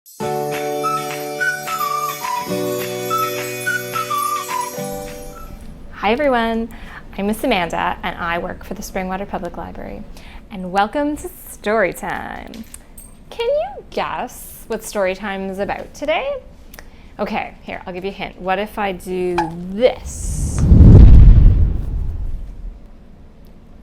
Hi everyone, I'm Miss Amanda and I work for the Springwater Public Library. And welcome to Storytime. Can you guess what Storytime is about today? Okay, here, I'll give you a hint. What if I do this?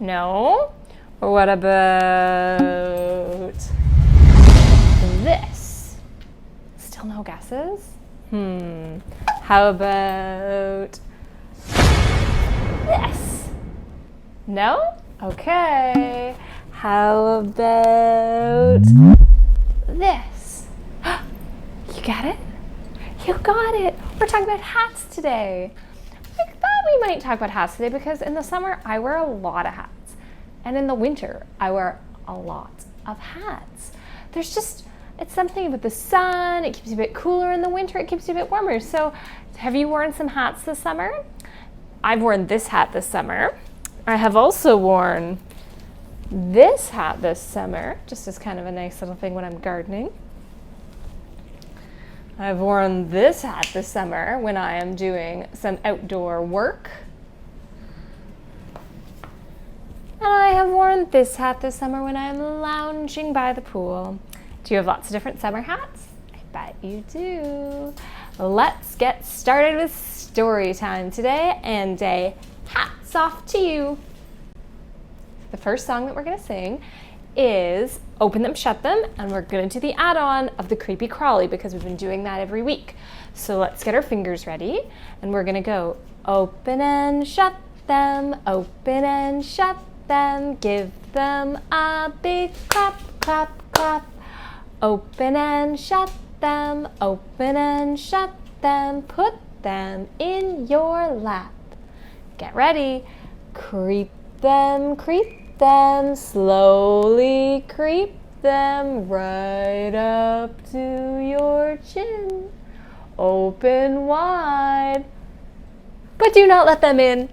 No? Or what about this? Still no guesses? How about this? No? Okay. How about this? You got it? You got it. We're talking about hats today. I thought we might talk about hats today because in the summer I wear a lot of hats. And in the winter I wear a lot of hats. It's something about the sun. It keeps you a bit cooler in the winter. It keeps you a bit warmer. So have you worn some hats this summer? I've worn this hat this summer. I have also worn this hat this summer, just as kind of a nice little thing when I'm gardening. I've worn this hat this summer when I am doing some outdoor work. And I have worn this hat this summer when I'm lounging by the pool. Do you have lots of different summer hats? I bet you do. Let's get started with story time today, and hats off to you. The first song that we're going to sing is Open Them, Shut Them, and we're going to do the add-on of the Creepy Crawly because we've been doing that every week. So let's get our fingers ready, and we're going to go open and shut them, open and shut them, give them a big clap, clap, clap. Open and shut them, open and shut them, put them in your lap. Get ready. Creep them, slowly creep them right up to your chin. Open wide, but do not let them in.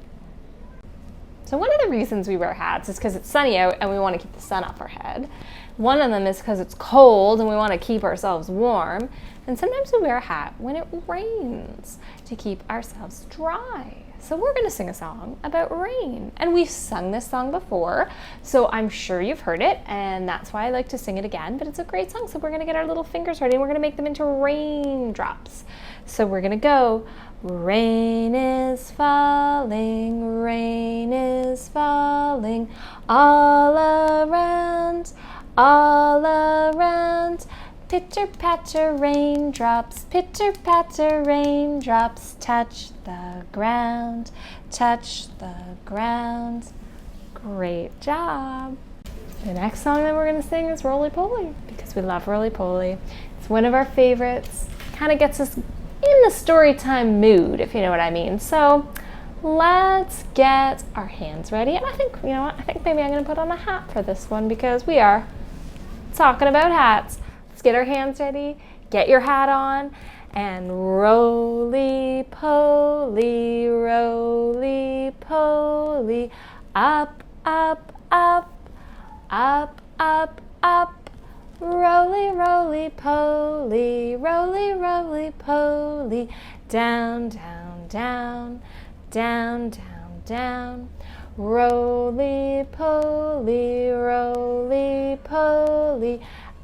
So one of the reasons we wear hats is because it's sunny out and we want to keep the sun off our head. One of them is because it's cold and we want to keep ourselves warm. And sometimes we wear a hat when it rains to keep ourselves dry. So we're going to sing a song about rain. And we've sung this song before, so I'm sure you've heard it, and that's why I like to sing it again. But it's a great song, so we're going to get our little fingers ready and we're going to make them into raindrops. So we're going to go, rain is falling, all around, all around. Pitter patter raindrops, touch the ground, touch the ground. Great job. The next song that we're going to sing is Roly Poly because we love Roly Poly. It's one of our favorites. Kind of gets us in the story time mood, if you know what I mean. So let's get our hands ready. And I think, you know what, I think maybe I'm going to put on a hat for this one because we are talking about hats. Let's get our hands ready, get your hat on, and roly poly, up, up, up, up, up, up, roly, roly poly, down, down, down, down, down, down, roly poly,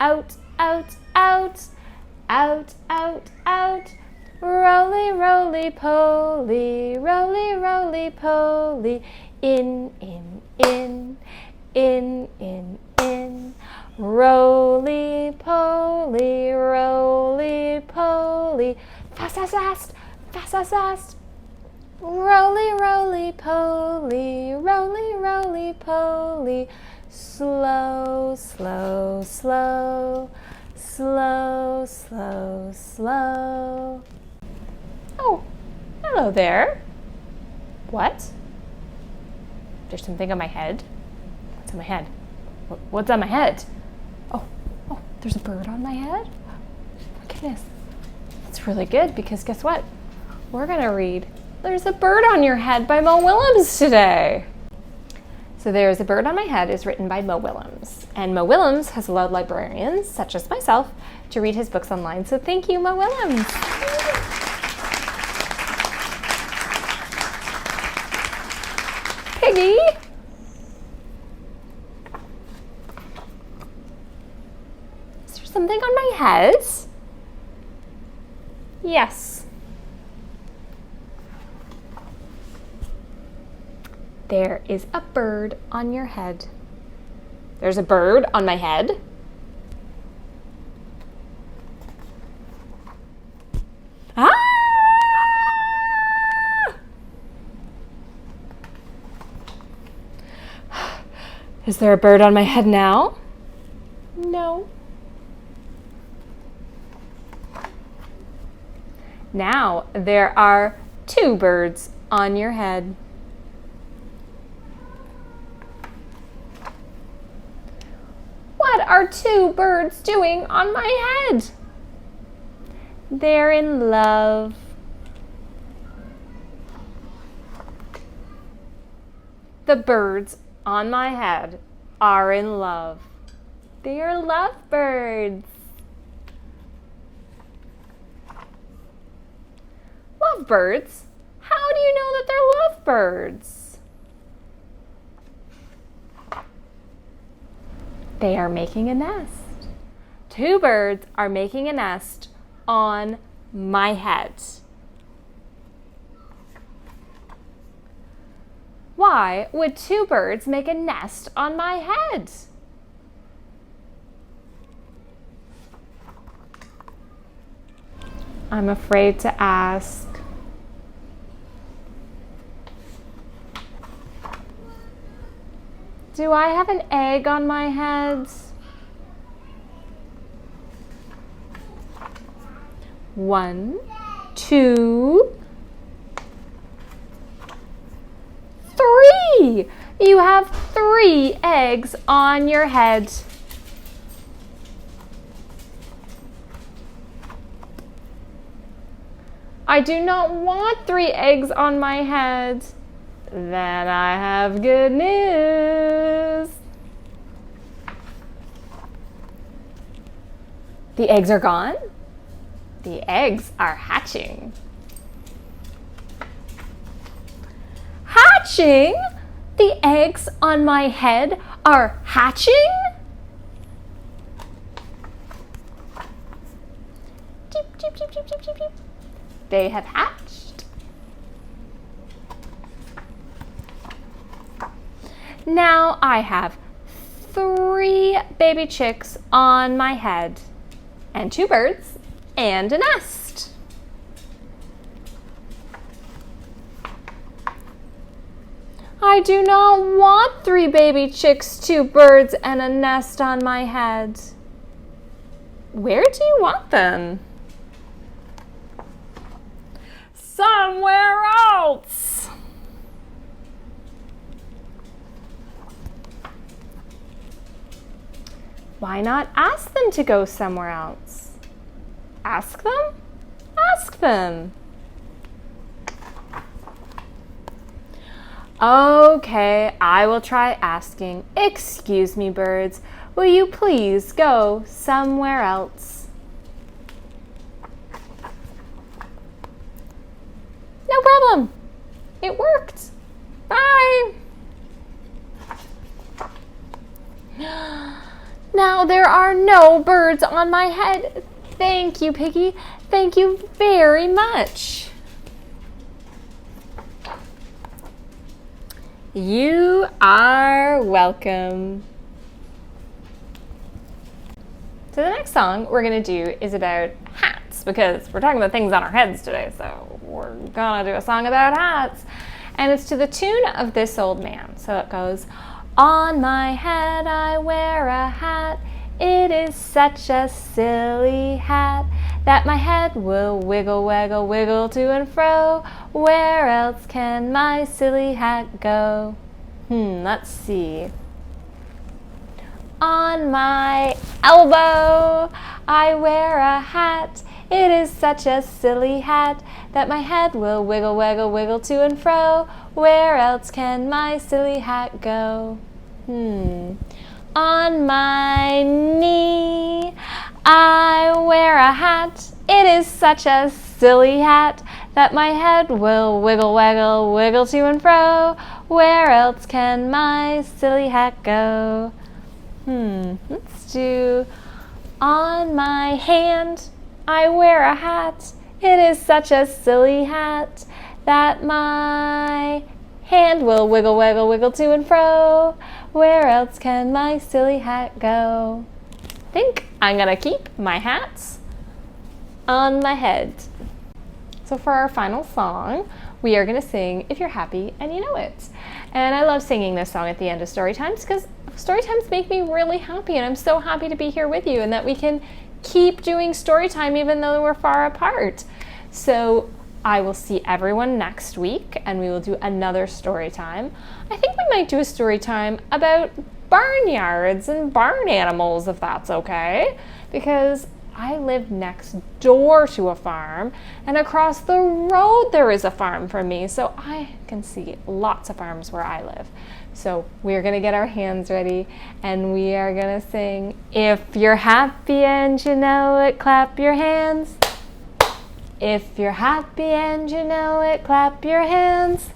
out, out, out, out, out, out, roly, roly poly, in, in, in, in, in, in, roly poly, fast, fast, fast, fast, fast, fast, roly poly, slow, slow, slow, slow, slow, slow. Oh, hello there. What? There's something on my head? What's on my head? What's on my head? Oh, there's a bird on my head? Oh my goodness. That's really good because guess what? We're gonna read There's a Bird on Your Head by Mo Willems today. So There's a Bird on My Head is written by Mo Willems. And Mo Willems has allowed librarians, such as myself, to read his books online. So thank you, Mo Willems. Piggy. Is there something on my head? Yes. There is a bird on your head. There's a bird on my head. Ah! Is there a bird on my head now? No. Now there are 2 birds on your head. What are 2 birds doing on my head? They're in love. The birds on my head are in love. They are lovebirds. Lovebirds? How do you know that they're lovebirds? They are making a nest. 2 birds are making a nest on my head. Why would 2 birds make a nest on my head? I'm afraid to ask. Do I have an egg on my head? 1, 2, 3. You have 3 eggs on your head. I do not want 3 eggs on my head. Then I have good news. The eggs are gone. The eggs are hatching. Hatching? The eggs on my head are hatching? Cheep, cheep, cheep, cheep, cheep, cheep, cheep. They have hatched. Now I have 3 baby chicks on my head and 2 birds and a nest. I do not want 3 baby chicks, 2 birds, and a nest on my head. Where do you want them? Somewhere else. Why not ask them to go somewhere else? Ask them? Ask them. Okay, I will try asking. Excuse me, birds. Will you please go somewhere else? No problem. It worked. Bye. Now there are no birds on my head. Thank you, Piggy. Thank you very much. You are welcome. So the next song we're going to do is about hats, because we're talking about things on our heads today, so we're going to do a song about hats. And it's to the tune of This Old Man. So it goes, on my head I wear a hat. It is such a silly hat that my head will wiggle, waggle, wiggle to and fro. Where else can my silly hat go? Let's see. On my elbow I wear a hat. It is such a silly hat that my head will wiggle, wiggle, wiggle to and fro. Where else can my silly hat go? On my knee I wear a hat. It is such a silly hat that my head will wiggle, waggle, wiggle to and fro. Where else can my silly hat go? Let's do on my hand I wear a hat. It is such a silly hat that my hand will wiggle, waggle, wiggle to and fro. Where else can my silly hat go? I think I'm gonna keep my hats on my head. So for our final song, we are gonna sing If You're Happy and You Know It. And I love singing this song at the end of story times because story times make me really happy, and I'm so happy to be here with you and that we can keep doing story time even though we're far apart. So I will see everyone next week and we will do another story time. I think we might do a story time about barnyards and barn animals, if that's okay, because I live next door to a farm and across the road there is a farm from me, so I can see lots of farms where I live. So we're gonna get our hands ready and we are gonna sing If You're Happy and You Know It, clap your hands. If you're happy and you know it, clap your hands.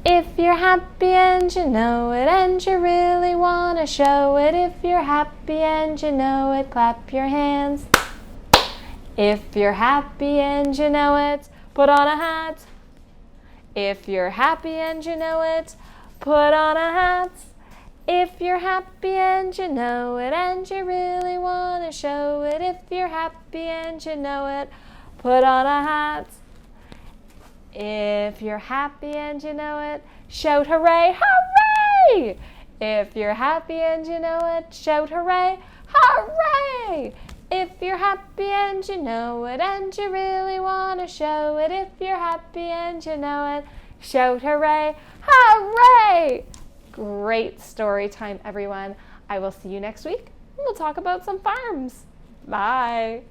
If you're happy and you know it and you really want to show it, if you're happy and you know it, clap your hands. If you're happy and you know it, put on a hat. If you're happy and you know it, put on a hat. If you're happy and you know it and you really want to show it, if you're happy and you know it, put on a hat. If you're happy and you know it, shout hooray, hooray! If you're happy and you know it, shout hooray, hooray! If you're happy and you know it and you really want to show it, if you're happy and you know it, shout hooray, hooray! Great story time, everyone. I will see you next week. We'll talk about some farms. Bye.